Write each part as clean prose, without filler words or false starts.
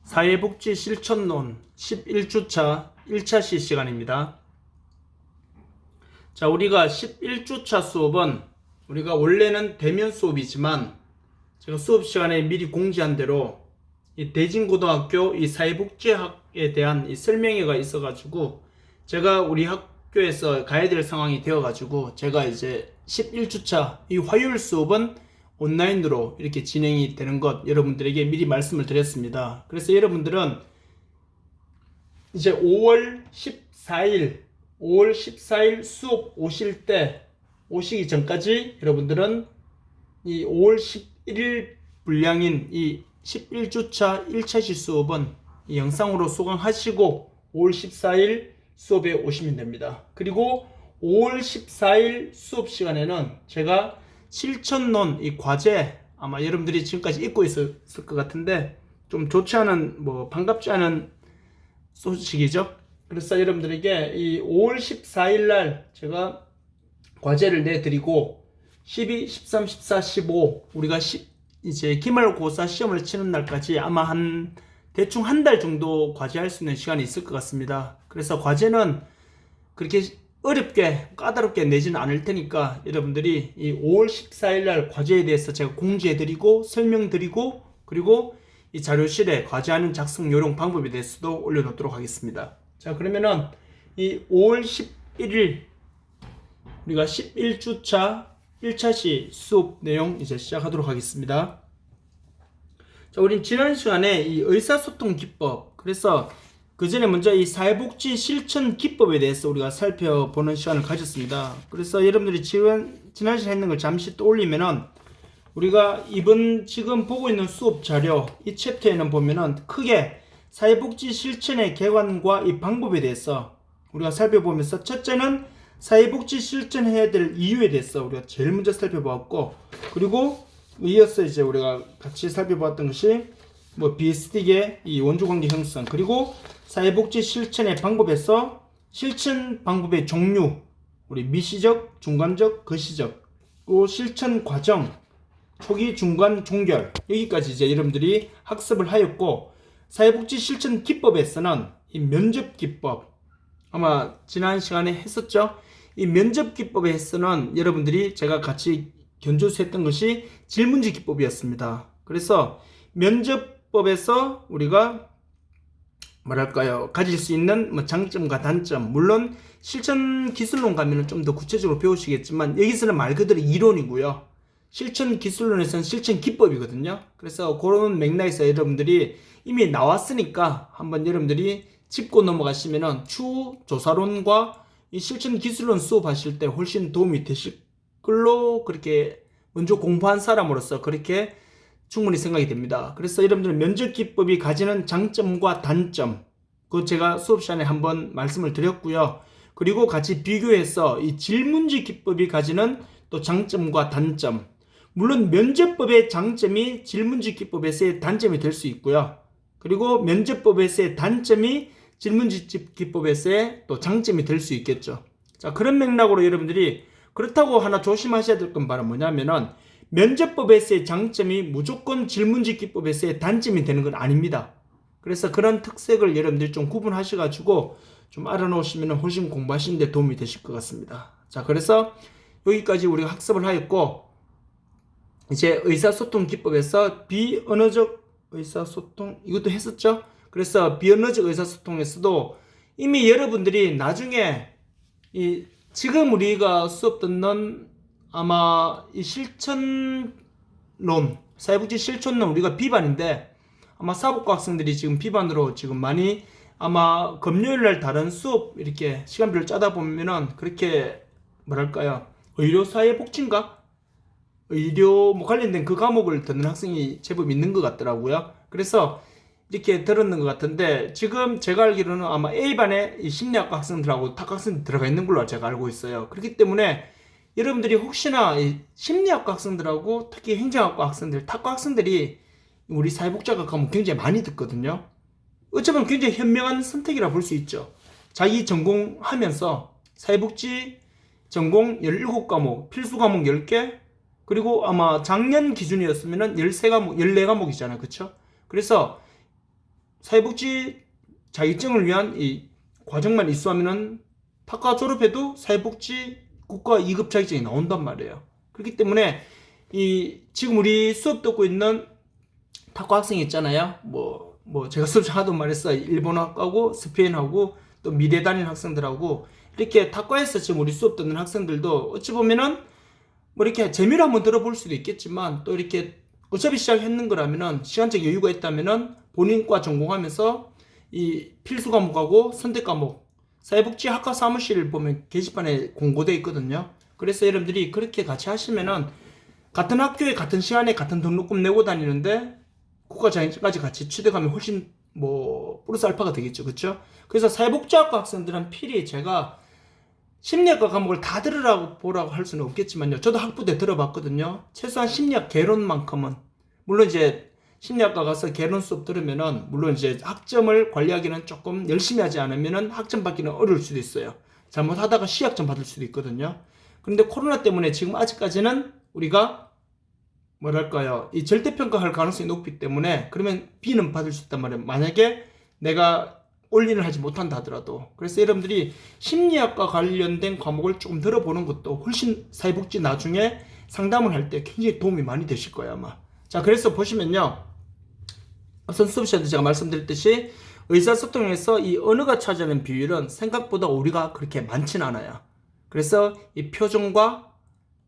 사회복지 실천론 11주차 1차시 시간입니다. 자, 우리가 11주차 수업은 우리가 원래는 대면 수업이지만 제가 수업 시간에 미리 공지한 대로 이 대진고등학교 이 사회복지학에 대한 이 설명회가 있어가지고 제가 우리 학교에서 가야 될 상황이 되어가지고 제가 이제 11주차 이 화요일 수업은 온라인으로 이렇게 진행이 되는 것 여러분들에게 미리 말씀을 드렸습니다. 그래서 여러분들은 이제 5월 14일 수업 오시기 전까지 여러분들은 이 5월 11일 분량인 이 11주차 1차시 수업은 이 영상으로 수강하시고 5월 14일 수업에 오시면 됩니다. 그리고 5월 14일 수업 시간에는 제가 실천론 이 과제 아마 여러분들이 지금까지 읽고 있었을 것 같은데 좀 좋지 않은 반갑지 않은 소식이죠. 그래서 여러분들에게 이 5월 14일 날 제가 과제를 내드리고 12, 13, 14, 15 우리가 이제 기말고사 시험을 치는 날까지 아마 대충 한 달 정도 과제할 수 있는 시간이 있을 것 같습니다. 그래서 과제는 그렇게 어렵게 까다롭게 내지는 않을 테니까 여러분들이 이 5월 14일 날 과제에 대해서 제가 공지해드리고 설명드리고 그리고 이 자료실에 과제하는 작성 요령 방법에 대해서도 올려놓도록 하겠습니다. 자, 그러면은 이 5월 11일 우리가 11주차 1차시 수업 내용 이제 시작하도록 하겠습니다. 자, 우린 지난 시간에 이 의사소통 기법, 그래서 그 전에 먼저 이 사회복지 실천 기법에 대해서 우리가 살펴보는 시간을 가졌습니다. 그래서 여러분들이 지난 시간에 했는 걸 잠시 떠올리면은 우리가 지금 보고 있는 수업 자료 이 챕터에는 보면은 크게 사회복지 실천의 개관과 이 방법에 대해서 우리가 살펴보면서 첫째는 사회복지 실천해야 될 이유에 대해서 우리가 제일 먼저 살펴보았고, 그리고 이어서 이제 우리가 같이 살펴보았던 것이 BSD의 이 원조관계 형성, 그리고 사회복지 실천의 방법에서 실천 방법의 종류, 우리 미시적, 중간적, 거시적, 또 실천 과정, 초기, 중간, 종결, 여기까지 이제 여러분들이 학습을 하였고, 사회복지 실천 기법에서는 이 면접 기법, 아마 지난 시간에 했었죠. 이 면접 기법에서는 여러분들이 제가 같이 견주했던 것이 질문지 기법이었습니다. 그래서 면접법에서 우리가 가질 수 있는 장점과 단점, 물론 실천 기술론 가면은 좀 더 구체적으로 배우시겠지만 여기서는 말 그대로 이론이고요. 실천 기술론에서는 실천 기법이거든요. 그래서 그런 맥락에서 여러분들이 이미 나왔으니까 한번 여러분들이 짚고 넘어가시면은 추후 조사론과 이 실천 기술론 수업하실 때 훨씬 도움이 되실 걸로 그렇게 먼저 공부한 사람으로서 그렇게 충분히 생각이 됩니다. 그래서 여러분들은 면접 기법이 가지는 장점과 단점, 그거 제가 수업 시간에 한번 말씀을 드렸고요. 그리고 같이 비교해서 이 질문지 기법이 가지는 또 장점과 단점, 물론 면접법의 장점이 질문지 기법에서의 단점이 될 수 있고요. 그리고 면접법에서의 단점이 질문지 기법에서의 또 장점이 될 수 있겠죠. 자, 그런 맥락으로 여러분들이 그렇다고 하나 조심하셔야 될 건 바로 뭐냐면은 면접법에서의 장점이 무조건 질문지 기법에서의 단점이 되는 건 아닙니다. 그래서 그런 특색을 여러분들이 좀 구분하셔가지고 좀 알아놓으시면 훨씬 공부하시는 데 도움이 되실 것 같습니다. 자, 그래서 여기까지 우리가 학습을 하였고, 이제 의사소통 기법에서 비언어적 의사소통 이것도 했었죠. 그래서 비언어적 의사소통에서도 이미 여러분들이 나중에 지금 우리가 수업 듣는 아마 이 실천론, 사회복지 실천론 우리가 비반인데 아마 사법과 학생들이 지금 비반으로 지금 많이 아마 금요일날 다른 수업 이렇게 시간표를 짜다 보면은 그렇게 의료사회복지인가? 의료 관련된 그 과목을 듣는 학생이 제법 있는 것 같더라고요. 그래서 이렇게 들었는 것 같은데 지금 제가 알기로는 아마 A반에 이 심리학과 학생들하고 탁 학생들 들어가 있는 걸로 제가 알고 있어요. 그렇기 때문에 여러분들이 혹시나 이 심리학과 학생들하고 특히 행정학과 학생들, 탁과 학생들이 우리 사회복지학과 과목 굉장히 많이 듣거든요. 어쩌면 굉장히 현명한 선택이라 볼 수 있죠. 자기 전공하면서 사회복지 전공 17과목, 필수 과목 10개, 그리고 아마 작년 기준이었으면 13과목, 14과목이잖아요. 그쵸? 그래서 사회복지 자격증을 위한 이 과정만 이수하면은 학과 졸업해도 사회복지 국가 2급 자격증이 나온단 말이에요. 그렇기 때문에 이 지금 우리 수업 듣고 있는 탁구 학생이 있잖아요. 뭐 제가 수업 하도 말했어. 일본어하고 스페인하고 또 미대 다니는 학생들하고 이렇게 탁구에서 지금 우리 수업 듣는 학생들도 어찌 보면은 뭐 이렇게 재미로 한번 들어볼 수도 있겠지만 또 이렇게 어차피 시작했는 거라면은 시간적 여유가 있다면은 본인과 전공하면서 이 필수 과목하고 선택 과목 사회복지 학과 사무실 보면 게시판에 공고되어 있거든요. 그래서 여러분들이 그렇게 같이 하시면은 같은 학교에 같은 시간에 같은 등록금 내고 다니는데 국가 자격증까지 같이 취득하면 훨씬 뭐 플러스 알파가 되겠죠. 그렇죠? 그래서 사회복지학과 학생들은 필히 제가 심리학과 과목을 다 들으라고 보라고 할 수는 없겠지만요. 저도 학부 때 들어봤거든요. 최소한 심리학 개론만큼은 물론 이제 심리학과 가서 개론 수업 들으면은 물론 이제 학점을 관리하기는 조금 열심히 하지 않으면은 학점 받기는 어려울 수도 있어요. 잘못하다가 C학점 받을 수도 있거든요. 그런데 코로나 때문에 지금 아직까지는 우리가 뭐랄까요, 이 절대평가할 가능성이 높기 때문에 그러면 B는 받을 수 있단 말이에요. 만약에 내가 올인을 하지 못한다 하더라도. 그래서 여러분들이 심리학과 관련된 과목을 조금 들어보는 것도 훨씬 사회복지 나중에 상담을 할 때 굉장히 도움이 많이 되실 거예요 아마. 자, 그래서 보시면요, 앞선 수업 시간에 제가 말씀드렸듯이 의사소통에서 이 언어가 차지하는 비율은 생각보다 우리가 그렇게 많지는 않아요. 그래서 이 표정과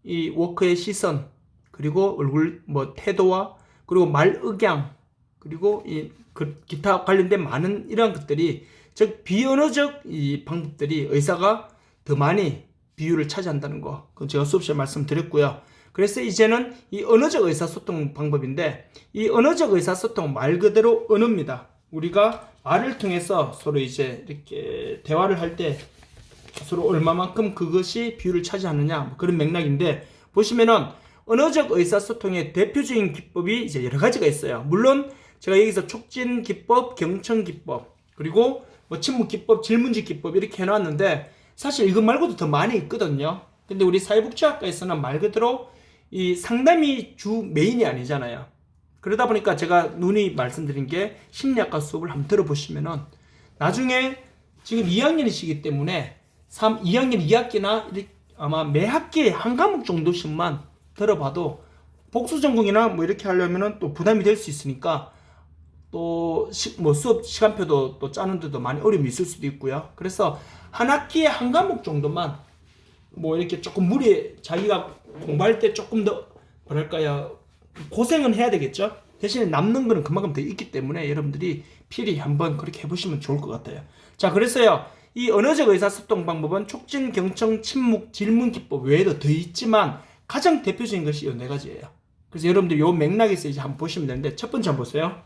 이 워크의 시선, 그리고 얼굴 뭐 태도와 그리고 말 억양, 그리고 이 기타 관련된 많은 이러한 것들이, 즉 비언어적 이 방법들이 의사가 더 많이 비율을 차지한다는 거, 그건 제가 수업 시간에 말씀드렸고요. 그래서 이제는 이 언어적 의사소통 방법인데, 이 언어적 의사소통은 말 그대로 언어입니다. 우리가 말을 통해서 서로 이제 이렇게 대화를 할 때 서로 얼마만큼 그것이 비율을 차지하느냐, 그런 맥락인데, 보시면은 언어적 의사소통의 대표적인 기법이 이제 여러 가지가 있어요. 물론 제가 여기서 촉진 기법, 경청 기법, 그리고 뭐 침묵 기법, 질문지 기법 이렇게 해놨는데 사실 이거 말고도 더 많이 있거든요. 근데 우리 사회복지학과에서는 말 그대로 이 상담이 주 메인이 아니잖아요. 그러다 보니까 제가 누누이 말씀드린 게 심리학과 수업을 한번 들어보시면은 나중에 지금 2학년이시기 때문에 2학년 2학기나 아마 매 학기에 한 과목 정도씩만 들어봐도 복수 전공이나 뭐 이렇게 하려면은 또 부담이 될 수 있으니까 또 뭐 수업 시간표도 또 짜는데도 많이 어려움이 있을 수도 있고요. 그래서 한 학기에 한 과목 정도만 뭐 이렇게 조금 자기가 공부할 때 조금 더 뭐랄까요, 고생은 해야 되겠죠. 대신에 남는 거는 그만큼 더 있기 때문에 여러분들이 필히 한번 그렇게 해보시면 좋을 것 같아요. 자, 그래서요, 이 언어적 의사소통 방법은 촉진, 경청, 침묵, 질문 기법 외에도 더 있지만 가장 대표적인 것이 이 네 가지예요. 그래서 여러분들 이 맥락에서 이제 한번 보시면 되는데, 첫 번째 한번 보세요.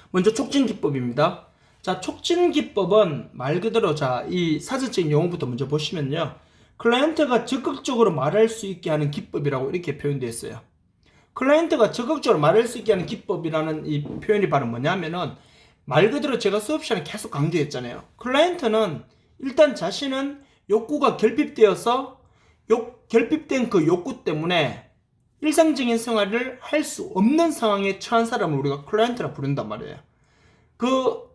먼저 촉진 기법입니다. 자, 촉진 기법은 말 그대로, 자, 이 사전적인 용어부터 먼저 보시면요, 클라이언트가 적극적으로 말할 수 있게 하는 기법이라고 이렇게 표현되어 있어요. 클라이언트가 적극적으로 말할 수 있게 하는 기법이라는 이 표현이 바로 뭐냐면은, 말 그대로 제가 수업 시간에 계속 강조했잖아요. 클라이언트는 일단 자신은 욕구가 결핍되어서 결핍된 그 욕구 때문에 일상적인 생활을 할 수 없는 상황에 처한 사람을 우리가 클라이언트라 부른단 말이에요. 그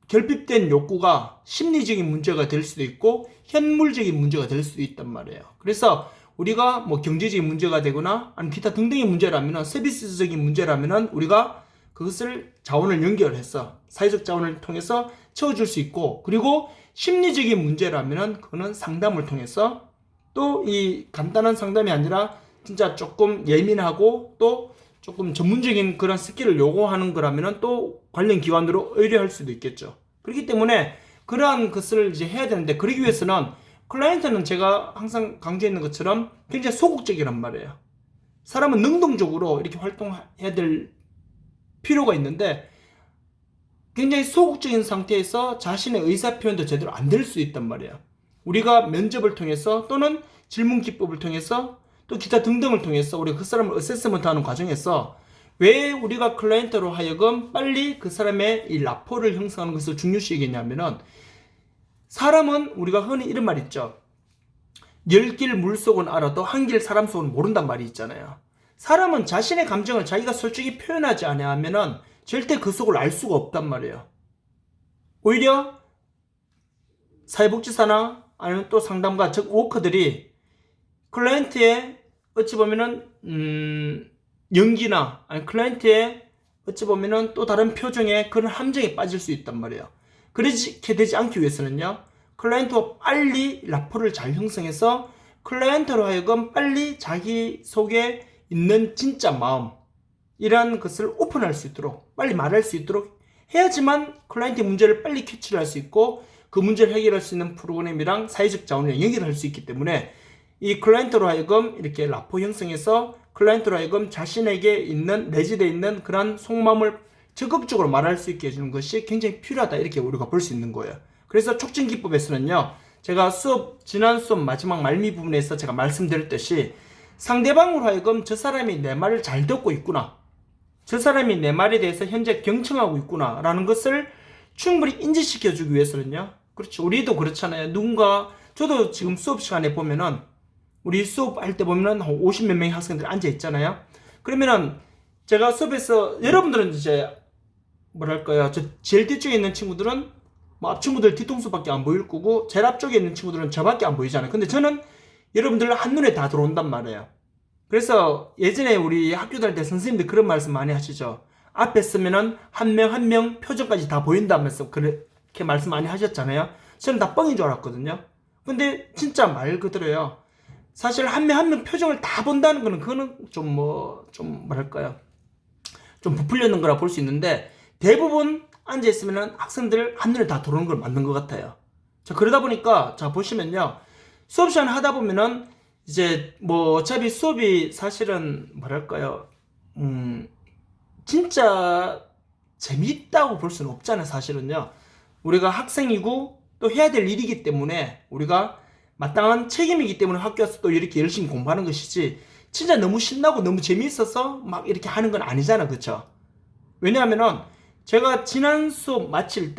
결핍된 욕구가 심리적인 문제가 될 수도 있고 현물적인 문제가 될 수도 있단 말이에요. 그래서 우리가 뭐 경제적인 문제가 되거나 아니면 기타 등등의 문제라면은, 서비스적인 문제라면은 우리가 그것을 자원을 연결해서 사회적 자원을 통해서 채워줄 수 있고, 그리고 심리적인 문제라면은 그거는 상담을 통해서, 또 이 간단한 상담이 아니라 진짜 조금 예민하고 또 조금 전문적인 그런 스킬을 요구하는 거라면은 또 관련 기관으로 의뢰할 수도 있겠죠. 그렇기 때문에 그러한 것을 이제 해야 되는데, 그러기 위해서는 클라이언트는 제가 항상 강조했는 것처럼 굉장히 소극적이란 말이에요. 사람은 능동적으로 이렇게 활동해야 될 필요가 있는데 굉장히 소극적인 상태에서 자신의 의사표현도 제대로 안 될 수 있단 말이에요. 우리가 면접을 통해서 또는 질문 기법을 통해서 또 기타 등등을 통해서 우리가 그 사람을 어세스먼트하는 과정에서 왜 우리가 클라이언트로 하여금 빨리 그 사람의 이 라포를 형성하는 것을 중요시 여기냐면은, 사람은 우리가 흔히 이런 말 있죠. 10길 물속은 알아도 한 길 사람 속은 모른단 말이 있잖아요. 사람은 자신의 감정을 자기가 솔직히 표현하지 않으면은 절대 그 속을 알 수가 없단 말이에요. 오히려 사회복지사나 아니면 또 상담가, 즉 워커들이 클라이언트의 어찌 보면은 연기나 아니 클라이언트의 어찌 보면은 또 다른 표정의 그런 함정에 빠질 수 있단 말이에요. 그렇게 되지 않기 위해서는요, 클라이언트와 빨리 라포를 잘 형성해서 클라이언트로 하여금 빨리 자기 속에 있는 진짜 마음, 이러한 것을 오픈할 수 있도록, 빨리 말할 수 있도록 해야지만 클라이언트의 문제를 빨리 캐치를 할 수 있고 그 문제를 해결할 수 있는 프로그램이랑 사회적 자원을 연결할 수 있기 때문에 이 클라이언트로 하여금 이렇게 라포 형성해서 클라이언트로 하여금 자신에게 있는 내재되어 있는 그런 속마음을 적극적으로 말할 수 있게 해주는 것이 굉장히 필요하다, 이렇게 우리가 볼 수 있는 거예요. 그래서 촉진기법에서는요, 제가 지난 수업 마지막 말미 부분에서 제가 말씀드렸듯이 상대방으로 하여금 저 사람이 내 말을 잘 듣고 있구나, 저 사람이 내 말에 대해서 현재 경청하고 있구나 라는 것을 충분히 인지시켜주기 위해서는요, 그렇죠, 우리도 그렇잖아요. 누군가, 저도 지금 수업 시간에 보면은 우리 수업할 때 보면은 50몇 명의 학생들이 앉아 있잖아요. 그러면은 제가 수업에서, 여러분들은 이제 뭐랄까요, 저 제일 뒤쪽에 있는 친구들은 뭐 앞 친구들 뒤통수밖에 안 보일 거고 제일 앞쪽에 있는 친구들은 저밖에 안 보이잖아요. 근데 저는 여러분들 한눈에 다 들어온단 말이에요. 그래서 예전에 우리 학교 다닐 때 선생님들 그런 말씀 많이 하시죠. 앞에 쓰면은 한 명 한 명 표정까지 다 보인다면서 그렇게 말씀 많이 하셨잖아요. 저는 다 뻥인 줄 알았거든요. 근데 진짜 말 그대로요. 사실 한 명 한 명 표정을 다 본다는 거는 그거는 좀 뭐랄까요, 좀 부풀려는 거라 볼 수 있는데, 대부분 앉아있으면 학생들 한눈에 다 들어오는 걸 맞는 것 같아요. 자, 그러다 보니까, 자, 보시면요, 수업 시간 하다 보면은, 이제, 뭐, 어차피 수업이 사실은, 뭐랄까요, 진짜 재밌다고 볼 수는 없잖아요, 사실은요. 우리가 학생이고, 또 해야 될 일이기 때문에, 우리가 마땅한 책임이기 때문에 학교 와서 또 이렇게 열심히 공부하는 것이지, 진짜 너무 신나고 너무 재미있어서 막 이렇게 하는 건 아니잖아, 그쵸? 왜냐하면은, 제가 지난 수업 마치고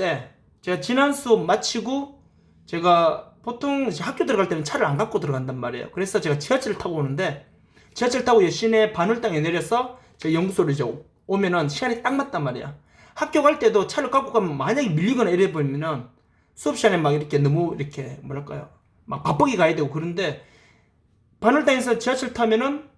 제가 보통 이제 학교 들어갈 때는 차를 안 갖고 들어간단 말이에요. 그래서 제가 지하철을 타고 오는데, 지하철 타고 시내 반월당에 내려서 제 연구소로 이제 오면은 시간이 딱 맞단 말이야. 학교 갈 때도 차를 갖고 가면 만약에 밀리거나 이래 버리면은 수업 시간에 막 이렇게 너무 이렇게 뭐랄까요, 막 바쁘게 가야 되고, 그런데 반월당에서 지하철 타면은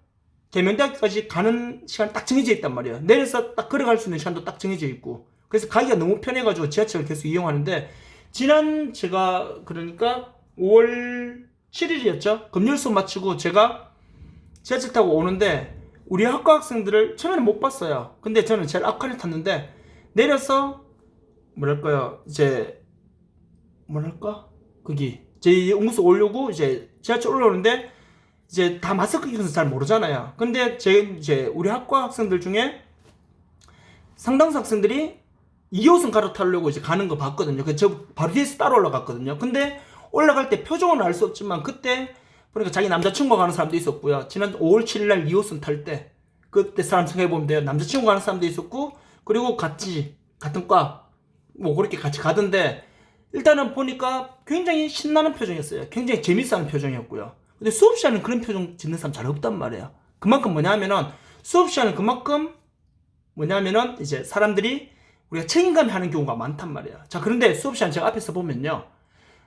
계명대학까지 가는 시간 딱 정해져 있단 말이에요. 내려서 딱 걸어갈 수 있는 시간도 딱 정해져 있고, 그래서 가기가 너무 편해가지고 지하철을 계속 이용하는데, 지난 제가 그러니까 5월 7일이었죠? 금요일 수업 마치고 제가 지하철 타고 오는데 우리 학과 학생들을 처음에는 못 봤어요. 근데 저는 제일 앞칸에 탔는데, 내려서 뭐랄까요, 이제 뭐랄까, 거기 제 연구소 오려고 이제 지하철 올라오는데 이제 다 마스크 끼고서 잘 모르잖아요. 근데 이제 우리 학과 학생들 중에 상당수 학생들이 2호선 갈아타려고 이제 가는 거 봤거든요. 그래서 저 바로 뒤에서 따로 올라갔거든요. 근데 올라갈 때 표정은 알 수 없지만 그때 보니까 자기 남자친구가 가는 사람도 있었고요. 지난 5월 7일 날 2호선 탈 때 그때 사람 생각해보면 돼요. 남자친구 가는 사람도 있었고, 그리고 같은 과 뭐 그렇게 같이 가던데, 일단은 보니까 굉장히 신나는 표정이었어요. 굉장히 재밌어하는 표정이었고요. 근데 수업 시간은 그런 표정 짓는 사람 잘 없단 말이에요. 그만큼 뭐냐면은 수업 시간은 그만큼 뭐냐면은 이제 사람들이 우리가 책임감이 하는 경우가 많단 말이에요. 자, 그런데 수업 시간 제가 앞에서 보면요,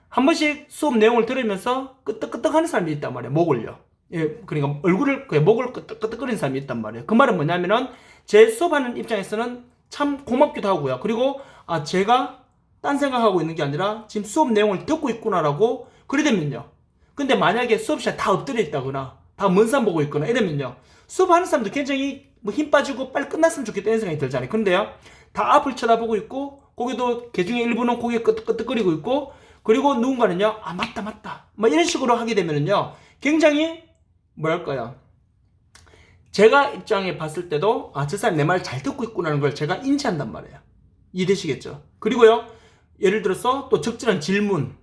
한 번씩 수업 내용을 들으면서 끄떡끄떡 하는 사람이 있단 말이에요. 목을요. 예, 그러니까 목을 끄떡끄떡거리는 사람이 있단 말이에요. 그 말은 뭐냐면은 제 수업하는 입장에서는 참 고맙기도 하고요. 그리고 제가 딴 생각하고 있는 게 아니라 지금 수업 내용을 듣고 있구나라고, 그러면요. 근데 만약에 수업 시간 다 엎드려 있다거나 다 먼 산 보고 있거나 이러면요, 수업하는 사람도 굉장히 힘 빠지고 빨리 끝났으면 좋겠다는 생각이 들잖아요. 근데요, 다 앞을 쳐다보고 있고, 거기도 개중에 일부는 고개 끄떡끄떡거리고 있고, 그리고 누군가는요, 맞다 뭐 이런 식으로 하게 되면은요, 굉장히 뭐랄까요, 제가 입장에 봤을 때도 저 사람 내 말 잘 듣고 있구나라는 걸 제가 인지한단 말이에요. 이해되시겠죠? 그리고요, 예를 들어서 또 적절한 질문을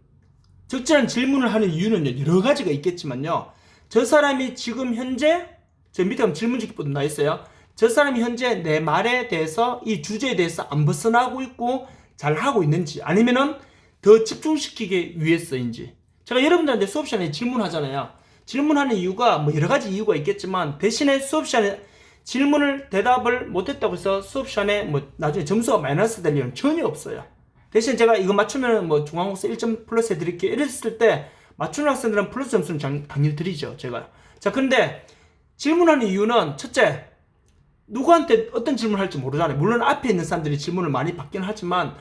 하는 이유는 여러 가지가 있겠지만요, 저 사람이 지금 현재, 저 밑에 가면 질문지기법도 나와 있어요. 저 사람이 현재 내 말에 대해서, 이 주제에 대해서 안 벗어나고 있고 잘 하고 있는지, 아니면은 더 집중시키기 위해서인지. 제가 여러분들한테 수업 시간에 질문하잖아요. 질문하는 이유가 뭐 여러 가지 이유가 있겠지만, 대신에 수업 시간에 질문을 대답을 못했다고 해서 수업 시간에 뭐 나중에 점수가 마이너스 될 일은 전혀 없어요. 대신 제가 이거 맞추면 뭐 중간고사 1점 플러스 해드릴게요 이랬을 때 맞추는 학생들은 플러스 점수는 당연히 드리죠 제가. 자 근데 질문하는 이유는 첫째, 누구한테 어떤 질문을 할지 모르잖아요. 물론 앞에 있는 사람들이 질문을 많이 받긴 하지만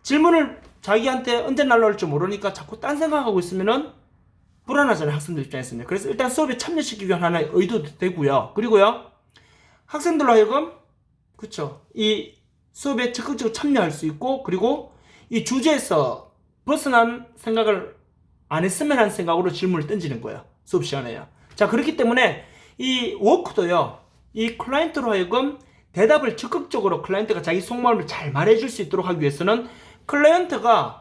질문을 자기한테 언제 날라올지 모르니까 자꾸 딴 생각하고 있으면은 불안하잖아요, 학생들 입장에서는. 그래서 일단 수업에 참여시키기 위한 하나의 의도도 되고요. 그리고요, 학생들로 하여금 그쵸, 이 수업에 적극적으로 참여할 수 있고, 그리고 이 주제에서 벗어난 생각을 안 했으면 하는 생각으로 질문을 던지는 거예요, 수업 시간에요. 자, 그렇기 때문에 이 워크도요, 이 클라이언트로 하여금 대답을 적극적으로 클라이언트가 자기 속마음을 잘 말해줄 수 있도록 하기 위해서는 클라이언트가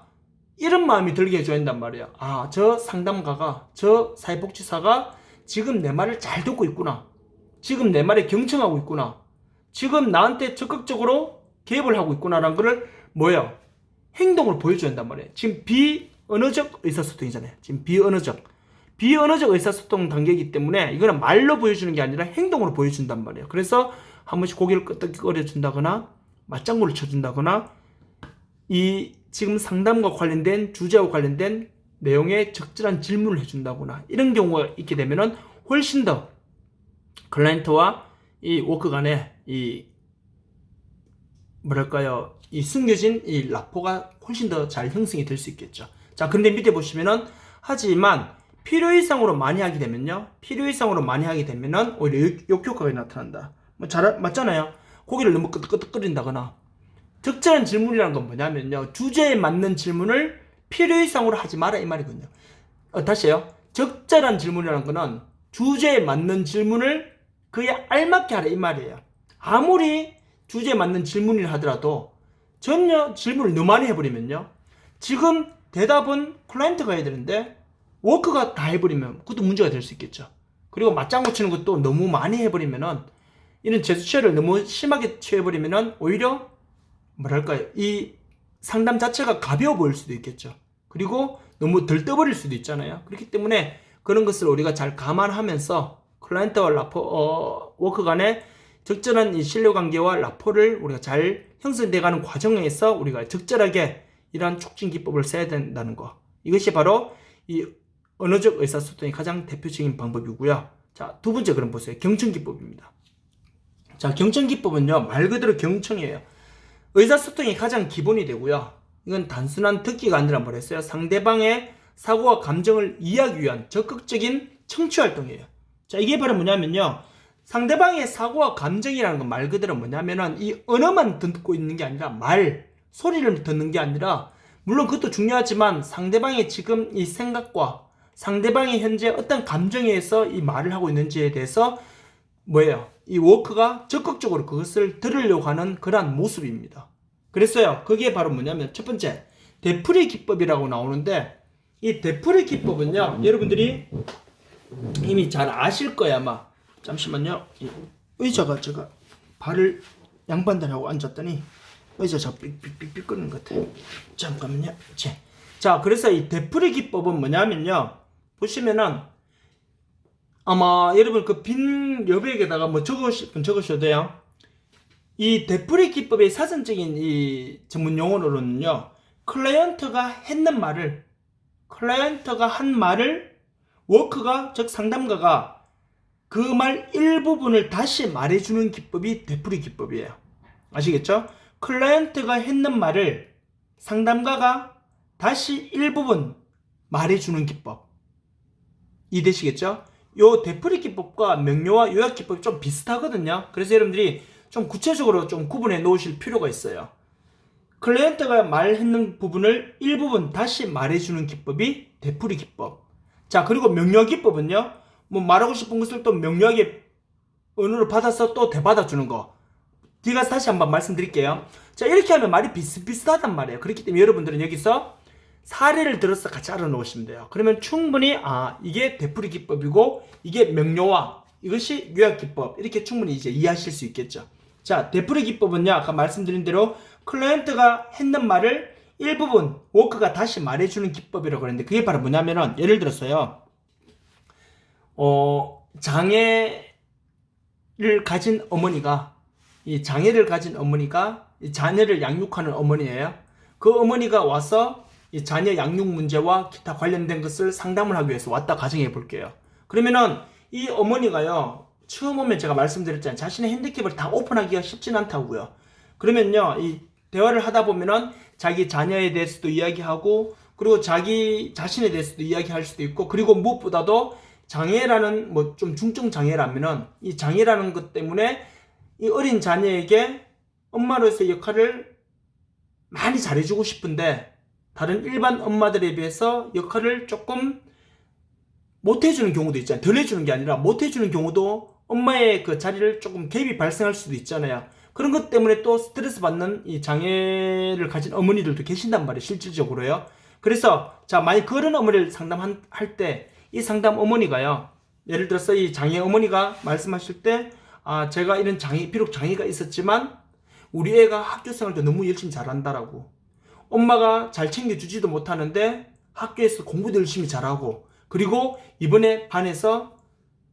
이런 마음이 들게 해줘야 한단 말이에요. 아, 저 상담가가, 저 사회복지사가 지금 내 말을 잘 듣고 있구나. 지금 내 말에 경청하고 있구나. 지금 나한테 적극적으로 개입을 하고 있구나라는 거를 뭐예요? 행동을 보여줘야 한단 말이에요. 지금 비언어적 의사소통이잖아요. 지금 비언어적 의사소통 단계이기 때문에 이거는 말로 보여주는 게 아니라 행동으로 보여준단 말이에요. 그래서 한 번씩 고개를 끄덕거려 준다거나 맞장구를 쳐준다거나 이 지금 상담과 관련된 주제와 관련된 내용에 적절한 질문을 해준다거나 이런 경우가 있게 되면은 훨씬 더 클라이언트와 이 워크 간에 이 뭐랄까요, 이 숨겨진 이 라포가 훨씬 더 잘 형성이 될 수 있겠죠. 자, 근데 밑에 보시면은 하지만 필요 이상으로 많이 하게 되면요, 필요 이상으로 많이 하게 되면은 오히려 역효과가 나타난다. 뭐 맞잖아요. 고개를 너무 끄덕끄덕거린다거나. 적절한 질문이라는 건 뭐냐면요, 주제에 맞는 질문을 필요 이상으로 하지 마라 이 말이거든요. 다시요. 적절한 질문이라는 거는 주제에 맞는 질문을 그에 알맞게 하라 이 말이에요. 아무리 주제에 맞는 질문이라 하더라도 전혀 질문을 너무 많이 해버리면요, 지금 대답은 클라이언트가 해야 되는데 워크가 다 해버리면 그것도 문제가 될 수 있겠죠. 그리고 맞장구 치는 것도 너무 많이 해버리면은, 이런 재수치를 너무 심하게 취해버리면은 오히려 뭐랄까요, 이 상담 자체가 가벼워 보일 수도 있겠죠. 그리고 너무 덜 떠버릴 수도 있잖아요. 그렇기 때문에 그런 것을 우리가 잘 감안하면서 클라이언트와 워크 간의 적절한 이 신뢰관계와 라포를 우리가 잘 형성돼가는 과정에서 우리가 적절하게 이러한 촉진 기법을 써야 된다는 거, 이것이 바로 이 언어적 의사소통의 가장 대표적인 방법이고요. 자, 두 번째 그럼 보세요. 경청기법입니다. 자, 경청기법은요, 말 그대로 경청이에요. 의사소통이 가장 기본이 되고요. 이건 단순한 듣기가 아니라 뭐랬어요? 상대방의 사고와 감정을 이해하기 위한 적극적인 청취활동이에요. 자, 이게 바로 뭐냐면요, 상대방의 사고와 감정이라는 건 말 그대로 뭐냐면은 이 언어만 듣고 있는 게 아니라 소리를 듣는 게 아니라, 물론 그것도 중요하지만 상대방의 지금 이 생각과 상대방이 현재 어떤 감정에 의해서 이 말을 하고 있는지에 대해서 뭐예요? 이 워크가 적극적으로 그것을 들으려고 하는 그러한 모습입니다. 그랬어요. 그게 바로 뭐냐면 첫 번째, 되풀이 기법이라고 나오는데, 이 되풀이 기법은요, 여러분들이 이미 잘 아실 거야 아마. 잠시만요. 의자가 제가 발을 양반다리하고 앉았더니 의자가 삑삑삑삑 끄는 것 같아요. 잠깐만요. 자, 그래서 이 되풀이 기법은 뭐냐면요, 보시면은 아마 여러분 그 빈 여백에다가 뭐 적으셔도 돼요. 이 되풀이 기법의 사전적인 이 전문 용어로는요, 클라이언트가 한 말을 워크가, 즉 상담가가 그 말 일부분을 다시 말해주는 기법이 되풀이 기법이에요. 아시겠죠? 클라이언트가 했는 말을 상담가가 다시 일부분 말해주는 기법. 이해되시겠죠? 요 되풀이 기법과 명료와 요약 기법이 좀 비슷하거든요. 그래서 여러분들이 좀 구체적으로 좀 구분해 놓으실 필요가 있어요. 클라이언트가 말했는 부분을 일부분 다시 말해주는 기법이 되풀이 기법. 자, 그리고 명료화 기법은요, 뭐 말하고 싶은 것을 또 명료하게 언어로 받아서 또 되받아주는 거. 뒤가 다시 한번 말씀드릴게요. 자, 이렇게 하면 말이 비슷비슷하단 말이에요. 그렇기 때문에 여러분들은 여기서 사례를 들어서 같이 알아놓으시면 돼요. 그러면 충분히 이게 되풀이 기법이고 이게 명료화, 이것이 요약 기법, 이렇게 충분히 이제 이해하실 수 있겠죠. 자, 되풀이 기법은요, 아까 말씀드린 대로 클라이언트가 했는 말을 일부분 워크가 다시 말해주는 기법이라고 그랬는데, 그게 바로 뭐냐면은, 예를 들어서요, 장애를 가진 어머니가, 이 장애를 가진 어머니가 이 자녀를 양육하는 어머니예요. 그 어머니가 와서 이 자녀 양육 문제와 기타 관련된 것을 상담을 하기 위해서 왔다 가정해 볼게요. 그러면은 이 어머니가요, 처음 오면 제가 말씀드렸잖아요. 자신의 핸디캡을 다 오픈하기가 쉽진 않다고요. 그러면요, 이 대화를 하다 보면은 자기 자녀에 대해서도 이야기하고, 그리고 자기 자신에 대해서도 이야기할 수도 있고, 그리고 무엇보다도 장애라는, 뭐 좀 중증 장애라면은 이 장애라는 것 때문에 이 어린 자녀에게 엄마로서의 역할을 많이 잘해주고 싶은데 다른 일반 엄마들에 비해서 역할을 조금 못해주는 경우도 있잖아요. 덜 해주는 게 아니라 못해주는 경우도 엄마의 그 자리를 조금 갭이 발생할 수도 있잖아요. 그런 것 때문에 또 스트레스 받는 이 장애를 가진 어머니들도 계신단 말이에요. 실질적으로요. 그래서 자, 만약 그런 어머니를 상담할 때 이 상담 어머니가요, 예를 들어서 이 장애 어머니가 말씀하실 때, 아, 제가 이런 장애, 비록 장애가 있었지만 우리 애가 학교 생활도 너무 열심히 잘한다라고, 엄마가 잘 챙겨주지도 못하는데 학교에서 공부도 열심히 잘하고, 그리고 이번에 반에서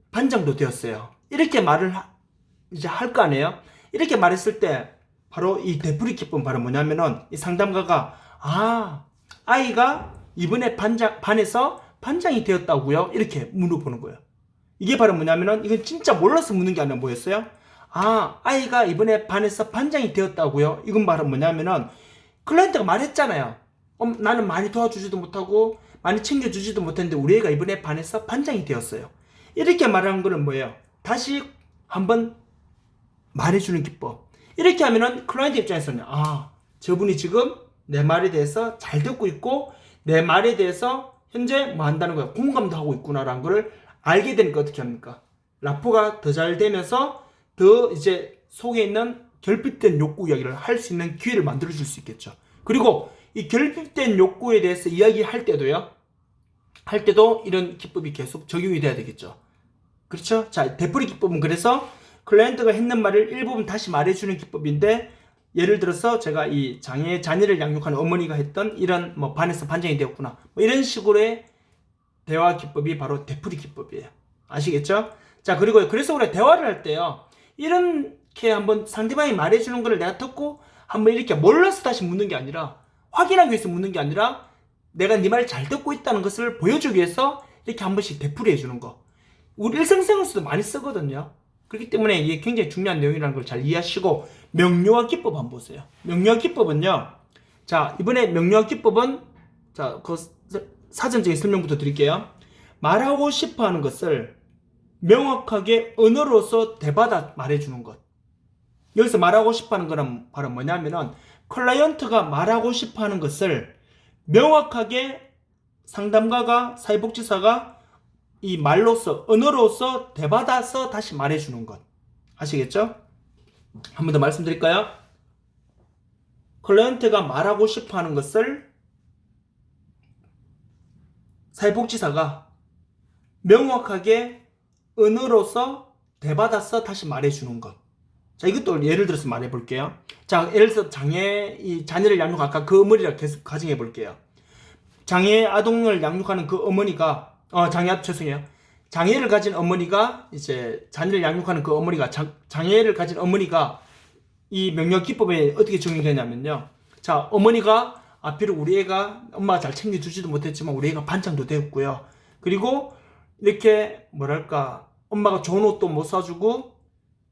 반장도 되었어요. 이렇게 말을 이제 할 거 아니에요. 이렇게 말했을 때 바로 이 되풀이 기법은 바로 뭐냐면은 이 상담가가, 아, 아이가 이번에 반에서 반장이 되었다고요? 이렇게 물어보는 거예요. 이게 바로 뭐냐면은 이건 진짜 몰라서 묻는 게 아니라 뭐였어요? 아, 아이가 이번에 반에서 반장이 되었다고요? 이건 바로 뭐냐면은 클라이언트가 말했잖아요. 나는 많이 도와주지도 못하고 많이 챙겨주지도 못했는데 우리 애가 이번에 반에서 반장이 되었어요. 이렇게 말하는 거는 뭐예요? 다시 한번 말해주는 기법. 이렇게 하면은 클라이언트 입장에서는, 아, 저분이 지금 내 말에 대해서 잘 듣고 있고 내 말에 대해서 현재 뭐 한다는 거야, 공감도 하고 있구나라는 걸 알게 되니까 어떻게 합니까? 라포가 더 잘 되면서 더 이제 속에 있는 결핍된 욕구 이야기를 할 수 있는 기회를 만들어 줄 수 있겠죠. 그리고 이 결핍된 욕구에 대해서 이야기할 때도요, 할 때도 이런 기법이 계속 적용이 돼야 되겠죠. 그렇죠? 자, 되풀이 기법은 그래서 클라이언트가 했는 말을 일부분 다시 말해주는 기법인데, 예를 들어서 제가 이 장애 자녀를 양육하는 어머니가 했던 이런 뭐 반에서 반장이 되었구나, 뭐 이런 식으로의 대화 기법이 바로 되풀이 기법이에요. 아시겠죠? 자, 그리고 그래서 우리가 대화를 할 때요, 이렇게 한번 상대방이 말해주는 거를 내가 듣고 한번 이렇게 몰라서 다시 묻는 게 아니라, 확인하기 위해서 묻는 게 아니라 내가 네 말을 잘 듣고 있다는 것을 보여주기 위해서 이렇게 한 번씩 되풀이 해주는 거, 우리 일상생활에서도 많이 쓰거든요. 그렇기 때문에 이게 굉장히 중요한 내용이라는 걸 잘 이해하시고, 명료화 기법 한번 보세요. 명료화 기법은요, 자, 이번에 명료화 기법은, 자, 그 사전적인 설명부터 드릴게요. 말하고 싶어 하는 것을 명확하게 언어로서 대받아 말해주는 것. 여기서 말하고 싶어 하는 거는 바로 뭐냐면은, 클라이언트가 말하고 싶어 하는 것을 명확하게 상담가가, 사회복지사가 이 말로서, 언어로서 대받아서 다시 말해주는 것. 아시겠죠? 한 번 더 말씀드릴까요? 클라이언트가 말하고 싶어 하는 것을 사회복지사가 명확하게 언어로서 대받아서 다시 말해주는 것. 자, 이것도 예를 들어서 말해볼게요. 자, 예를 들어서 이 자녀를 양육, 아까 그 어머니를 계속 가정해볼게요. 장애 아동을 양육하는 그 어머니가, 죄송해요. 장애를 가진 어머니가, 이제 자녀를 양육하는 그 어머니가, 장애를 가진 어머니가 이 명령 기법에 어떻게 적용이 되냐면요. 자, 어머니가, 비록 우리 애가 엄마가 잘 챙겨주지도 못했지만 우리 애가 반장도 되었고요. 그리고 이렇게 뭐랄까, 엄마가 좋은 옷도 못 사주고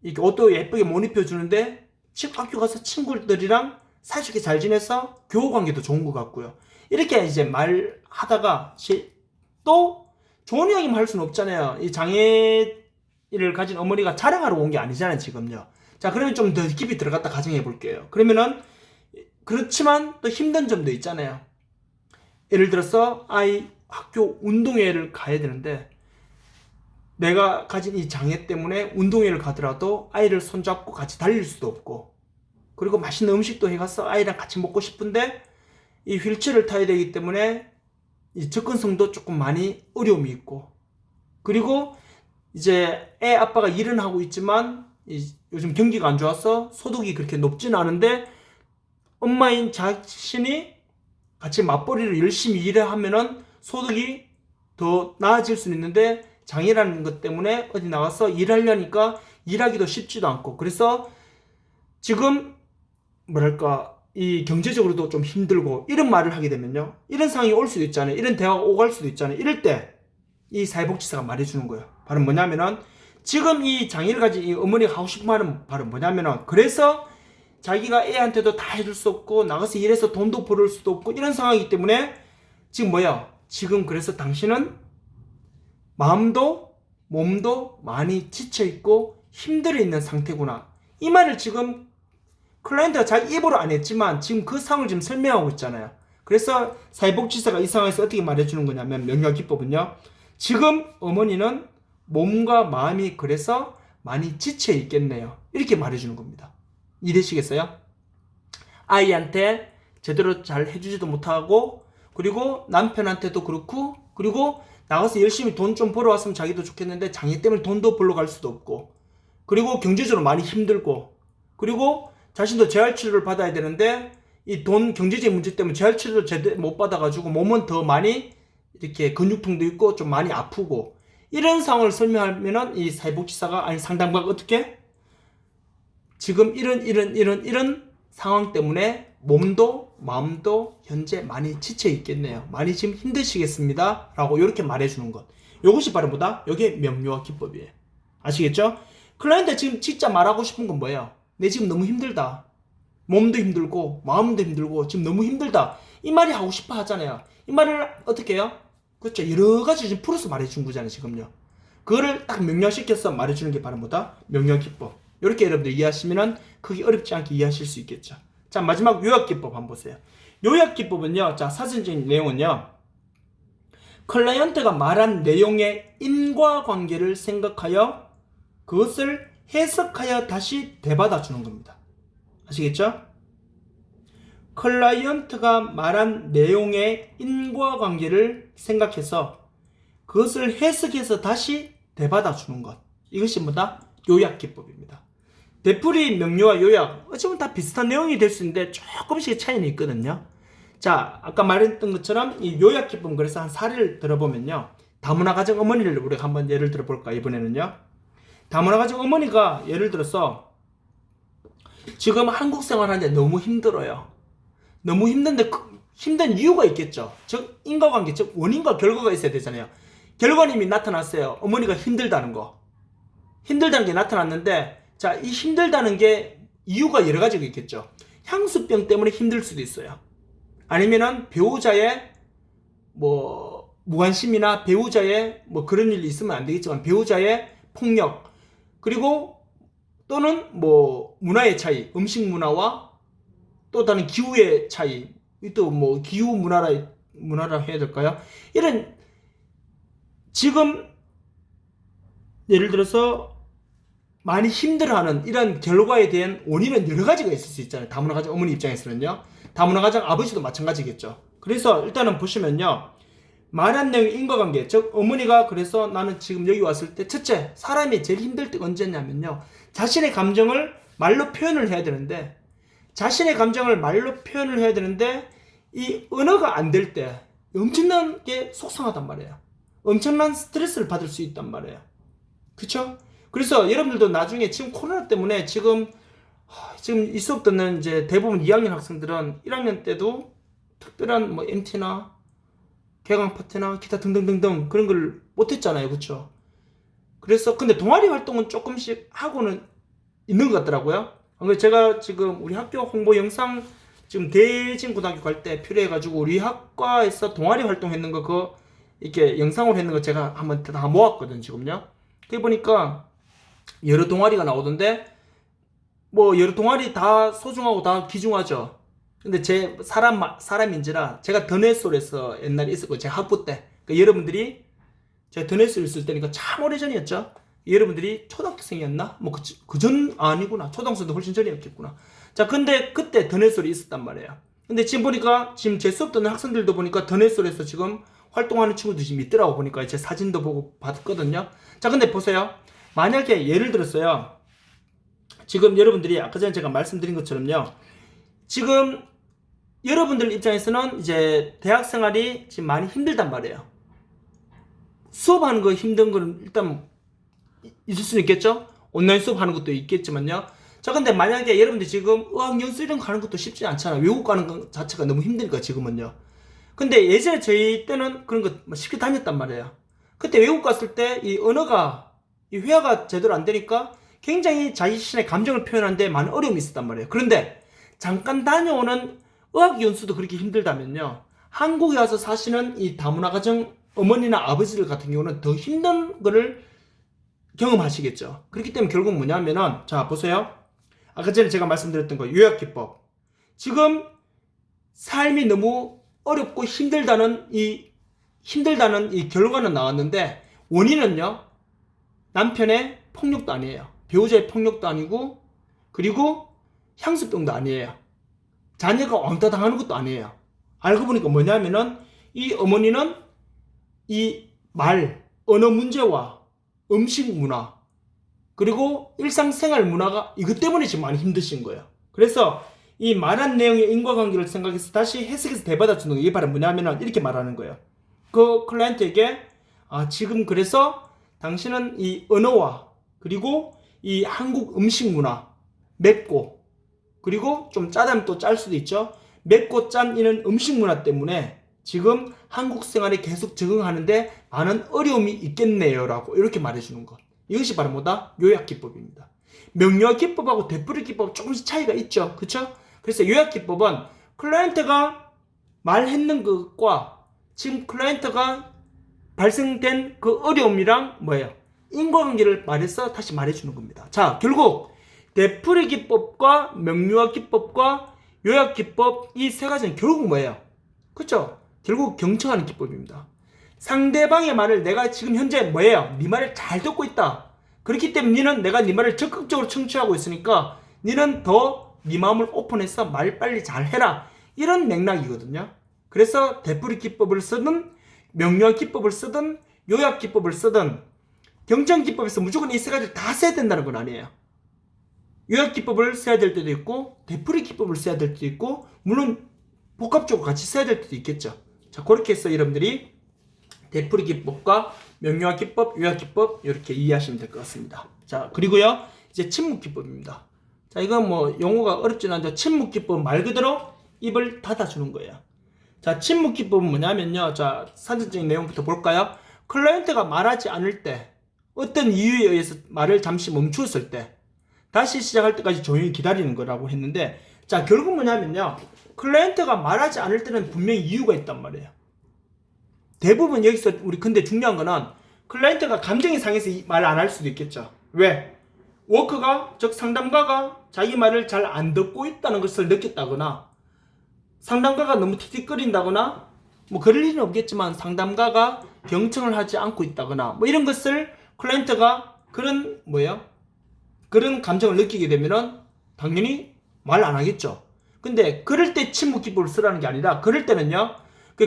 이렇게 옷도 예쁘게 못 입혀주는데 학교 가서 친구들이랑 사이좋게 잘 지내서 교우관계도 좋은 것 같고요. 이렇게 이제 말하다가 또 좋은 이야기만 할 수는 없잖아요. 이 장애를 가진 어머니가 자랑하러 온 게 아니잖아요, 지금요. 자, 그러면 좀 더 깊이 들어갔다 가정해 볼게요. 그러면은, 그렇지만 또 힘든 점도 있잖아요. 예를 들어서 아이 학교 운동회를 가야 되는데 내가 가진 이 장애 때문에 운동회를 가더라도 아이를 손잡고 같이 달릴 수도 없고, 그리고 맛있는 음식도 해가서 아이랑 같이 먹고 싶은데 이 휠체어를 타야 되기 때문에 이 접근성도 조금 많이 어려움이 있고, 그리고 이제 애 아빠가 일은 하고 있지만 요즘 경기가 안 좋아서 소득이 그렇게 높지는 않은데 엄마인 자신이 같이 맞벌이를 열심히 일을 하면은 소득이 더 나아질 수는 있는데, 장애라는 것 때문에 어디 나가서 일하려니까 일하기도 쉽지도 않고, 그래서 지금 뭐랄까 이 경제적으로도 좀 힘들고 이런 말을 하게 되면요, 이런 상황이 올 수도 있잖아요. 이런 대화가 오갈 수도 있잖아요. 이럴 때 이 사회복지사가 말해주는 거예요. 바로 뭐냐면은, 지금 이 장애를 가진 이 어머니가 하고 싶은 말은 바로 뭐냐면은, 그래서 자기가 애한테도 다 해줄 수 없고 나가서 일해서 돈도 벌을 수도 없고 이런 상황이기 때문에 지금 뭐야, 지금 그래서 당신은 마음도 몸도 많이 지쳐있고 힘들어 있는 상태구나. 이 말을 지금 클라이언트가 자기 입으로 안 했지만 지금 그 상황을 지금 설명하고 있잖아요. 그래서 사회복지사가 이 상황에서 어떻게 말해주는 거냐면, 명료기법은요, 지금 어머니는 몸과 마음이 그래서 많이 지쳐 있겠네요. 이렇게 말해주는 겁니다. 이해되시겠어요? 아이한테 제대로 잘 해주지도 못하고, 그리고 남편한테도 그렇고, 그리고 나가서 열심히 돈 좀 벌어왔으면 자기도 좋겠는데 장애 때문에 돈도 벌러 갈 수도 없고, 그리고 경제적으로 많이 힘들고, 그리고 자신도 재활치료를 받아야 되는데 이 돈 경제적인 문제 때문에 재활치료를 제대로 못 받아가지고 몸은 더 많이 이렇게 근육통도 있고 좀 많이 아프고, 이런 상황을 설명하면은 이 사회복지사가, 아니 상담가가 어떻게, 지금 이런 상황 때문에 몸도 마음도 현재 많이 지쳐 있겠네요. 많이 지금 힘드시겠습니다. 라고 이렇게 말해주는 것. 이것이 바로 뭐다? 이게 명료화 기법이에요. 아시겠죠? 클라이언트 지금 진짜 말하고 싶은 건 뭐예요? 내 지금 너무 힘들다. 몸도 힘들고 마음도 힘들고 지금 너무 힘들다. 이 말이 하고 싶어 하잖아요. 이 말을 어떻게 해요? 그렇죠. 여러 가지 지금 풀어서 말해준 거잖아요, 지금요. 그거를 딱 명료시켜서 말해주는 게 바로 뭐다? 명료화 기법. 이렇게 여러분들 이해하시면은 크게 어렵지 않게 이해하실 수 있겠죠. 자, 마지막 요약기법 한번 보세요. 요약기법은요, 자, 사전적인 내용은요, 클라이언트가 말한 내용의 인과관계를 생각하여 그것을 해석하여 다시 되받아 주는 겁니다. 아시겠죠? 클라이언트가 말한 내용의 인과관계를 생각해서 그것을 해석해서 다시 되받아 주는 것. 이것이 뭐다? 요약기법입니다. 되풀이, 명료와 요약, 어쩌면 다 비슷한 내용이 될 수 있는데 조금씩 차이는 있거든요. 자, 아까 말했던 것처럼 이 요약기법, 그래서 한 사례를 들어보면요, 다문화 가정 어머니를 우리가 한번 예를 들어볼까, 이번에는요. 다문화 가정 어머니가 예를 들어서 지금 한국 생활하는데 너무 힘들어요. 너무 힘든데 힘든 이유가 있겠죠. 즉 인과관계, 즉 원인과 결과가 있어야 되잖아요. 결과는 이미 나타났어요. 어머니가 힘들다는 거. 힘들다는 게 나타났는데, 자, 이 힘들다는 게 이유가 여러 가지가 있겠죠. 향수병 때문에 힘들 수도 있어요. 아니면은 배우자의 뭐 무관심이나 배우자의 뭐 그런 일이 있으면 안 되겠지만 배우자의 폭력, 그리고 또는 뭐 문화의 차이, 음식 문화와 또 다른 기후의 차이, 또 뭐 기후 문화라 해야 될까요? 이런, 지금 예를 들어서 많이 힘들어하는 이런 결과에 대한 원인은 여러 가지가 있을 수 있잖아요. 다문화 가정 어머니 입장에서는요. 다문화 가정 아버지도 마찬가지겠죠. 그래서 일단은 보시면요, 말한 내용의 인과관계, 즉 어머니가 그래서 나는 지금 여기 왔을 때, 첫째, 사람이 제일 힘들 때가 언제냐면요, 자신의 감정을 말로 표현을 해야 되는데, 자신의 감정을 말로 표현을 해야 되는데 이 언어가 안 될 때 엄청나게 속상하단 말이에요. 엄청난 스트레스를 받을 수 있단 말이에요. 그쵸? 그래서 여러분들도 나중에 지금 코로나 때문에 지금 이 수업 듣는 이제 대부분 2학년 학생들은 1학년 때도 특별한 뭐 MT나 개강 파트나 기타 등등등등 그런 걸 못했잖아요. 그쵸? 그래서 근데 동아리 활동은 조금씩 하고는 있는 것 같더라고요. 제가 지금 우리 학교 홍보 영상 지금 대진고등학교 갈 때 필요해가지고 우리 학과에서 동아리 활동했는 거 그거 이렇게 영상으로 했는 거 제가 한번 다 모았거든 지금요. 그게 보니까 여러 동아리가 나오던데, 뭐 여러 동아리 다 소중하고 다 귀중하죠. 근데 제 사람인지라 제가 더넷솔에서 옛날에 있었고 제 학부 때, 그러니까 여러분들이 제가 더넷솔 있을 때니까 참 오래전이었죠. 여러분들이 초등학생이었나? 뭐 그전 아니구나. 초등학생도 훨씬 전이었겠구나. 자, 근데 그때 더넷솔이 있었단 말이에요. 근데 지금 보니까 지금 제 수업 듣는 학생들도 보니까 더넷솔에서 지금 활동하는 친구들이 지금 있더라고. 보니까 제 사진도 보고 봤거든요. 자, 근데 보세요. 만약에 예를 들었어요. 지금 여러분들이 아까 전에 제가 말씀드린 것처럼요, 지금 여러분들 입장에서는 이제 대학 생활이 지금 많이 힘들단 말이에요. 수업하는 거 힘든 거는 일단 있을 수는 있겠죠? 온라인 수업 하는 것도 있겠지만요. 자, 근데 만약에 여러분들 지금 어학연수 이런 거 하는 것도 쉽지 않잖아. 외국 가는 것 자체가 너무 힘드니까 지금은요. 근데 예전에 저희 때는 그런 거 쉽게 다녔단 말이에요. 그때 외국 갔을 때 이 언어가, 이 회화가 제대로 안 되니까 굉장히 자기 자신의 감정을 표현하는데 많은 어려움이 있었단 말이에요. 그런데 잠깐 다녀오는 어학연수도 그렇게 힘들다면요. 한국에 와서 사시는 이 다문화 가정 어머니나 아버지들 같은 경우는 더 힘든 거를 경험하시겠죠. 그렇기 때문에 결국 뭐냐면은, 자, 보세요. 아까 전에 제가 말씀드렸던 거, 요약기법. 지금 삶이 너무 어렵고 힘들다는 이 결과는 나왔는데, 원인은요, 남편의 폭력도 아니에요. 배우자의 폭력도 아니고, 그리고 향수병도 아니에요. 자녀가 왕따 당하는 것도 아니에요. 알고 보니까 뭐냐면은, 이 어머니는 이 언어 문제와 음식 문화, 그리고 일상생활 문화가 이것 때문에 지금 많이 힘드신 거예요. 그래서 이 말한 내용의 인과관계를 생각해서 다시 해석해서 대받아 주는 거, 이게 바로 뭐냐면은 이렇게 말하는 거예요. 그 클라이언트에게 지금 그래서 당신은 이 언어와 그리고 이 한국 음식 문화, 맵고 그리고 좀 짜다면 또 짤 수도 있죠. 맵고 짠 이런 음식 문화 때문에 지금 한국 생활에 계속 적응하는데 많은 어려움이 있겠네요 라고 이렇게 말해주는 것. 이것이 바로 뭐다? 요약기법입니다. 명료기법하고 되풀이기법 조금씩 차이가 있죠. 그쵸? 그래서 요약기법은 클라이언트가 말했는 것과 지금 클라이언트가 발생된 그 어려움이랑 뭐예요? 인과관계를 말해서 다시 말해주는 겁니다. 자, 결국 되풀이기법과 명료기법과 요약기법 이 세 가지는 결국 뭐예요? 그쵸? 결국 경청하는 기법입니다. 상대방의 말을 내가 지금 현재 뭐예요? 네 말을 잘 듣고 있다. 그렇기 때문에 너는 내가 네 말을 적극적으로 청취하고 있으니까 너는 더 네 마음을 오픈해서 말 빨리 잘 해라. 이런 맥락이거든요. 그래서 되풀이 기법을 쓰든 명료한 기법을 쓰든 요약 기법을 쓰든 경청 기법에서 무조건 이 세 가지를 다 써야 된다는 건 아니에요. 요약 기법을 써야 될 때도 있고 되풀이 기법을 써야 될 때도 있고 물론 복합적으로 같이 써야 될 때도 있겠죠. 자, 그렇게 해서 여러분들이 되풀이 기법과 명료한 기법, 요약 기법 이렇게 이해하시면 될 것 같습니다. 자, 그리고요 이제 침묵 기법입니다. 자, 이건 뭐 용어가 어렵진 않은데 침묵 기법 말 그대로 입을 닫아주는 거예요. 자, 침묵 기법은 뭐냐면요. 자, 사전적인 내용부터 볼까요? 클라이언트가 말하지 않을 때, 어떤 이유에 의해서 말을 잠시 멈추었을 때, 다시 시작할 때까지 조용히 기다리는 거라고 했는데, 자, 결국 뭐냐면요. 클라이언트가 말하지 않을 때는 분명히 이유가 있단 말이에요. 대부분 여기서 우리 근데 중요한 거는 클라이언트가 감정이 상해서 말 안 할 수도 있겠죠. 왜? 워커가, 즉 상담가가 자기 말을 잘 안 듣고 있다는 것을 느꼈다거나 상담가가 너무 틱틱거린다거나 뭐 그럴 일은 없겠지만 상담가가 경청을 하지 않고 있다거나 뭐 이런 것을 클라이언트가 그런 감정을 느끼게 되면은 당연히 말 안 하겠죠. 근데 그럴 때 침묵 기법을 쓰라는 게 아니라 그럴 때는요.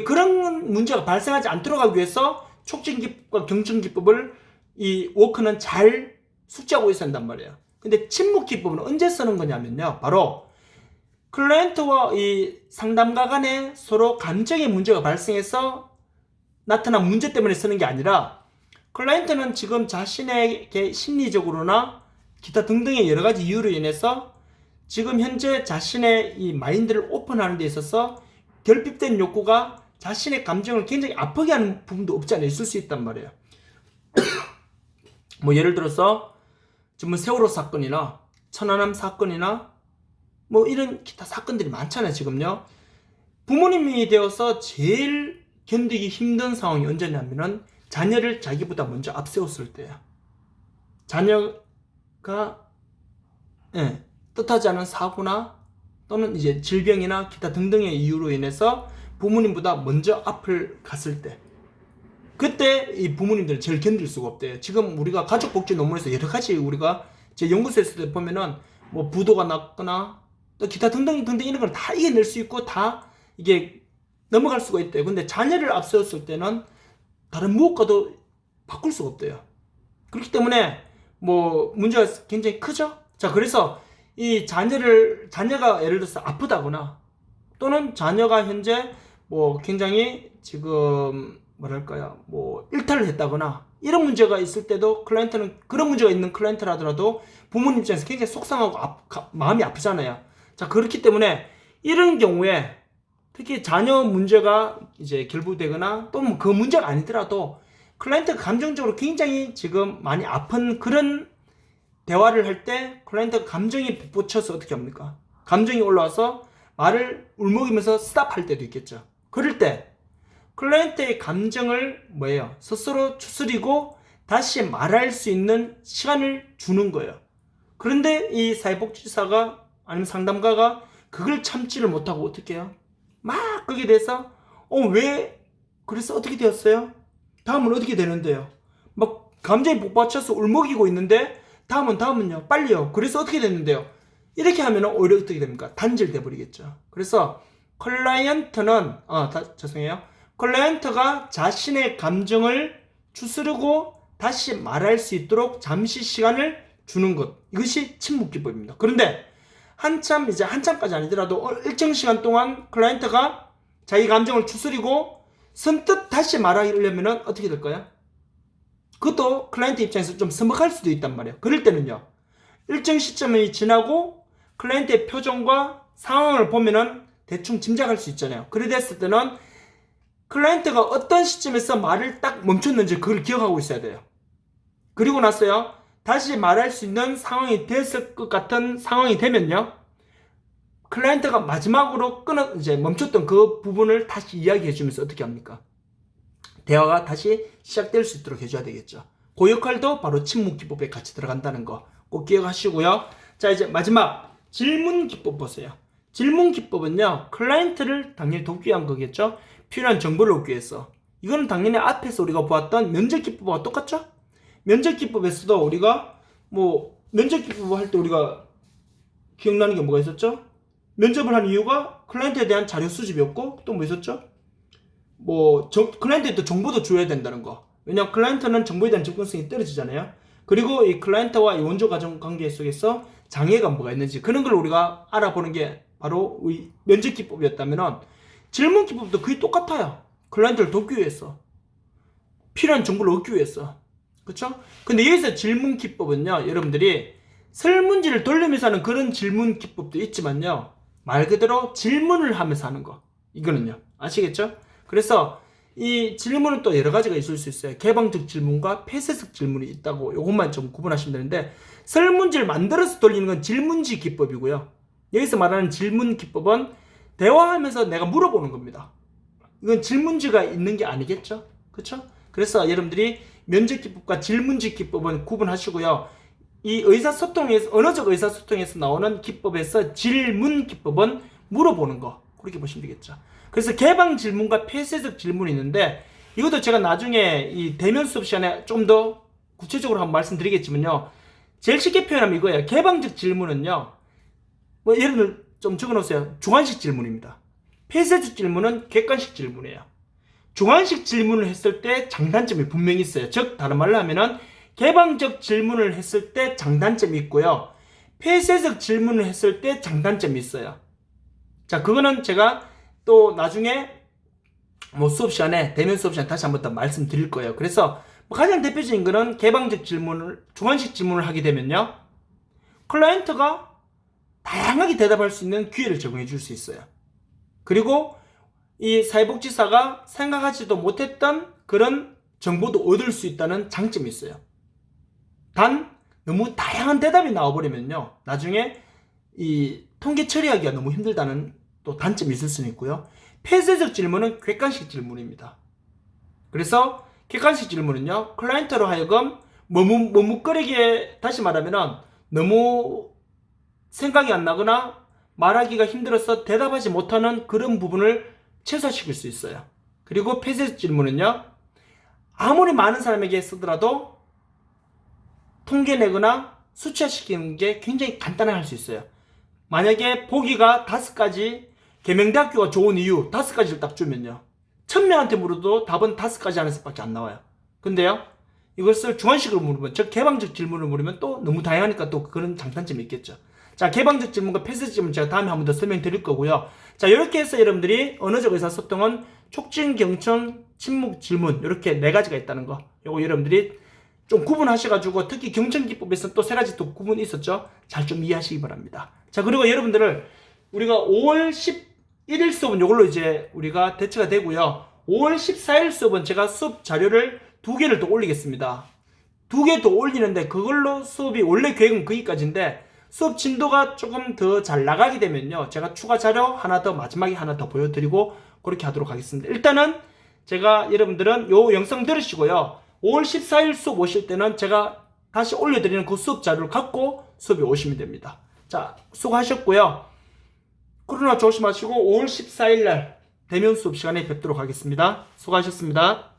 그런 문제가 발생하지 않도록 하기 위해서 촉진 기법과 경청 기법을 이 워크는 잘 숙지하고 있어야 한단 말이에요. 근데 침묵 기법은 언제 쓰는 거냐면요. 바로 클라이언트와 이 상담가 간에 서로 감정의 문제가 발생해서 나타난 문제 때문에 쓰는 게 아니라 클라이언트는 지금 자신에게 심리적으로나 기타 등등의 여러 가지 이유로 인해서 지금 현재 자신의 이 마인드를 오픈하는 데 있어서 결핍된 욕구가 자신의 감정을 굉장히 아프게 하는 부분도 없지 않아 있을 수 있단 말이에요. 뭐 예를 들어서 지금 세월호 사건이나 천안함 사건이나 뭐 이런 기타 사건들이 많잖아요. 지금요. 부모님이 되어서 제일 견디기 힘든 상황이 언제냐면은 자녀를 자기보다 먼저 앞세웠을 때야. 자녀가 뜻하지 않은 사고나 또는 이제 질병이나 기타 등등의 이유로 인해서 부모님보다 먼저 앞을 갔을 때, 그때 이 부모님들은 제일 견딜 수가 없대요. 지금 우리가 가족복지 논문에서 여러 가지 우리가 제 연구소에서 보면은 뭐 부도가 났거나 또 기타 등등 이런 걸 다 이겨낼 수 있고 다 이게 넘어갈 수가 있대요. 근데 자녀를 앞세웠을 때는 다른 무엇과도 바꿀 수가 없대요. 그렇기 때문에 뭐 문제가 굉장히 크죠. 자, 그래서 이 자녀가 예를 들어서 아프다거나 또는 자녀가 현재 뭐 굉장히 지금 뭐랄까요, 뭐 일탈을 했다거나 이런 문제가 있을 때도 클라이언트는 그런 문제가 있는 클라이언트라더라도 부모님 입장에서 굉장히 속상하고 마음이 아프잖아요. 자, 그렇기 때문에 이런 경우에 특히 자녀 문제가 이제 결부되거나 또 뭐 그 문제가 아니더라도 클라이언트가 감정적으로 굉장히 지금 많이 아픈 그런 대화를 할 때 클라이언트가 감정이 북받쳐서 어떻게 합니까? 감정이 올라와서 말을 울먹이면서 스탑할 때도 있겠죠. 그럴 때 클라이언트의 감정을 뭐예요? 스스로 추스리고 다시 말할 수 있는 시간을 주는 거예요. 그런데 이 사회복지사가 아니면 상담가가 그걸 참지를 못하고 어떻게 해요? 막 그게 돼서 왜 그래서 어떻게 되었어요? 다음은 어떻게 되는데요? 막 감정이 북받쳐서 울먹이고 있는데 다음은요 빨리요. 그래서 어떻게 됐는데요? 이렇게 하면 오히려 어떻게 됩니까? 단절돼 버리겠죠. 그래서 클라이언트는 죄송해요. 클라이언트가 자신의 감정을 추스르고 다시 말할 수 있도록 잠시 시간을 주는 것, 이것이 침묵 기법입니다. 그런데 한참까지 아니더라도 일정 시간 동안 클라이언트가 자기 감정을 추스리고 선뜻 다시 말하려면 어떻게 될까요? 그것도 클라이언트 입장에서 좀 서먹할 수도 있단 말이에요. 그럴 때는요, 일정 시점이 지나고 클라이언트의 표정과 상황을 보면은 대충 짐작할 수 있잖아요. 그래 됐을 때는 클라이언트가 어떤 시점에서 말을 딱 멈췄는지 그걸 기억하고 있어야 돼요. 그리고 나서요, 다시 말할 수 있는 상황이 됐을 것 같은 상황이 되면요, 클라이언트가 마지막으로 이제 멈췄던 그 부분을 다시 이야기해 주면서 어떻게 합니까? 대화가 다시 시작될 수 있도록 해줘야 되겠죠. 그 역할도 바로 침묵 기법에 같이 들어간다는 거 꼭 기억하시고요. 자, 이제 마지막 질문 기법 보세요. 질문 기법은요, 클라이언트를 당연히 돕기 위한 거겠죠. 필요한 정보를 얻기 위해서. 이거는 당연히 앞에서 우리가 보았던 면접 기법과 똑같죠? 면접 기법에서도 우리가 면접 기법 할 때 우리가 기억나는 게 뭐가 있었죠? 면접을 하는 이유가 클라이언트에 대한 자료 수집이었고, 또 뭐 있었죠? 클라이언트에 또 정보도 줘야 된다는 거. 왜냐면 클라이언트는 정보에 대한 접근성이 떨어지잖아요. 그리고 이 클라이언트와 이 원조 가정 관계 속에서 장애가 뭐가 있는지 그런 걸 우리가 알아보는 게 바로 우리 면접 기법이었다면, 질문 기법도 거의 똑같아요. 클라이언트를 돕기 위해서, 필요한 정보를 얻기 위해서. 그쵸? 근데 여기서 질문 기법은요, 여러분들이 설문지를 돌리면서 하는 그런 질문 기법도 있지만요, 말 그대로 질문을 하면서 하는 거, 이거는요, 아시겠죠? 그래서 이 질문은 또 여러 가지가 있을 수 있어요. 개방적 질문과 폐쇄적 질문이 있다고, 요것만 좀 구분하시면 되는데, 설문지를 만들어서 돌리는 건 질문지 기법이고요, 여기서 말하는 질문 기법은 대화하면서 내가 물어보는 겁니다. 이건 질문지가 있는 게 아니겠죠? 그쵸? 그래서 여러분들이 면접 기법과 질문지 기법은 구분하시고요. 이 의사소통에서, 언어적 의사소통에서 나오는 기법에서 질문 기법은 물어보는 거, 그렇게 보시면 되겠죠. 그래서 개방 질문과 폐쇄적 질문이 있는데, 이것도 제가 나중에 이 대면 수업 시간에 좀 더 구체적으로 한번 말씀드리겠지만요, 제일 쉽게 표현하면 이거예요. 개방적 질문은요, 예를 좀 적어놓으세요. 주관식 질문입니다. 폐쇄적 질문은 객관식 질문이에요. 주관식 질문을 했을 때 장단점이 분명히 있어요. 즉 다른 말로 하면은 개방적 질문을 했을 때 장단점이 있고요, 폐쇄적 질문을 했을 때 장단점이 있어요. 자, 그거는 제가 또 나중에 수업 시간에, 대면 수업 시간에 다시 한번 더 말씀드릴 거예요. 그래서 가장 대표적인 거는 개방적 질문을, 주관식 질문을 하게 되면요, 클라이언트가 다양하게 대답할 수 있는 기회를 제공해 줄 수 있어요. 그리고 이 사회복지사가 생각하지도 못했던 그런 정보도 얻을 수 있다는 장점이 있어요. 단 너무 다양한 대답이 나와버리면요, 나중에 이 통계 처리하기가 너무 힘들다는 또 단점이 있을 수는 있고요. 폐쇄적 질문은 객관식 질문입니다. 그래서 객관식 질문은요, 클라이언트로 하여금 머뭇거리게, 다시 말하면은 너무 생각이 안 나거나 말하기가 힘들어서 대답하지 못하는 그런 부분을 최소화시킬 수 있어요. 그리고 폐쇄적 질문은요, 아무리 많은 사람에게 쓰더라도 통계 내거나 수치화시키는 게 굉장히 간단하게 할 수 있어요. 만약에 보기가 5가지, 계명대학교가 좋은 이유 5가지를 딱 주면요, 1000명한테 물어도 답은 5가지 안에서 밖에 안 나와요. 근데요, 이것을 주관식으로 물으면, 즉 개방적 질문을 물으면 또 너무 다양하니까 또 그런 장단점이 있겠죠. 자, 개방적 질문과 필수 질문 제가 다음에 한 번 더 설명드릴 거고요. 자, 이렇게 해서 여러분들이 언어적 의사소통은 촉진, 경청, 침묵, 질문 이렇게 네 가지가 있다는 거. 요거 여러분들이 좀 구분하셔가지고 특히 경청기법에서 또 세 가지 또 구분이 있었죠. 잘 좀 이해하시기 바랍니다. 자, 그리고 여러분들을 우리가 5월 11일 수업은 요걸로 이제 우리가 대체가 되고요. 5월 14일 수업은 제가 수업 자료를 2개를 더 올리겠습니다. 2개 더 올리는데 그걸로 수업이 원래 계획은 거기까지인데 수업 진도가 조금 더 잘 나가게 되면요. 제가 추가 자료 하나 더 마지막에 하나 더 보여드리고 그렇게 하도록 하겠습니다. 일단은 제가 여러분들은 요 영상 들으시고요. 5월 14일 수업 오실 때는 제가 다시 올려드리는 그 수업 자료를 갖고 수업에 오시면 됩니다. 자, 수고하셨고요. 코로나 조심하시고 5월 14일 날 대면 수업 시간에 뵙도록 하겠습니다. 수고하셨습니다.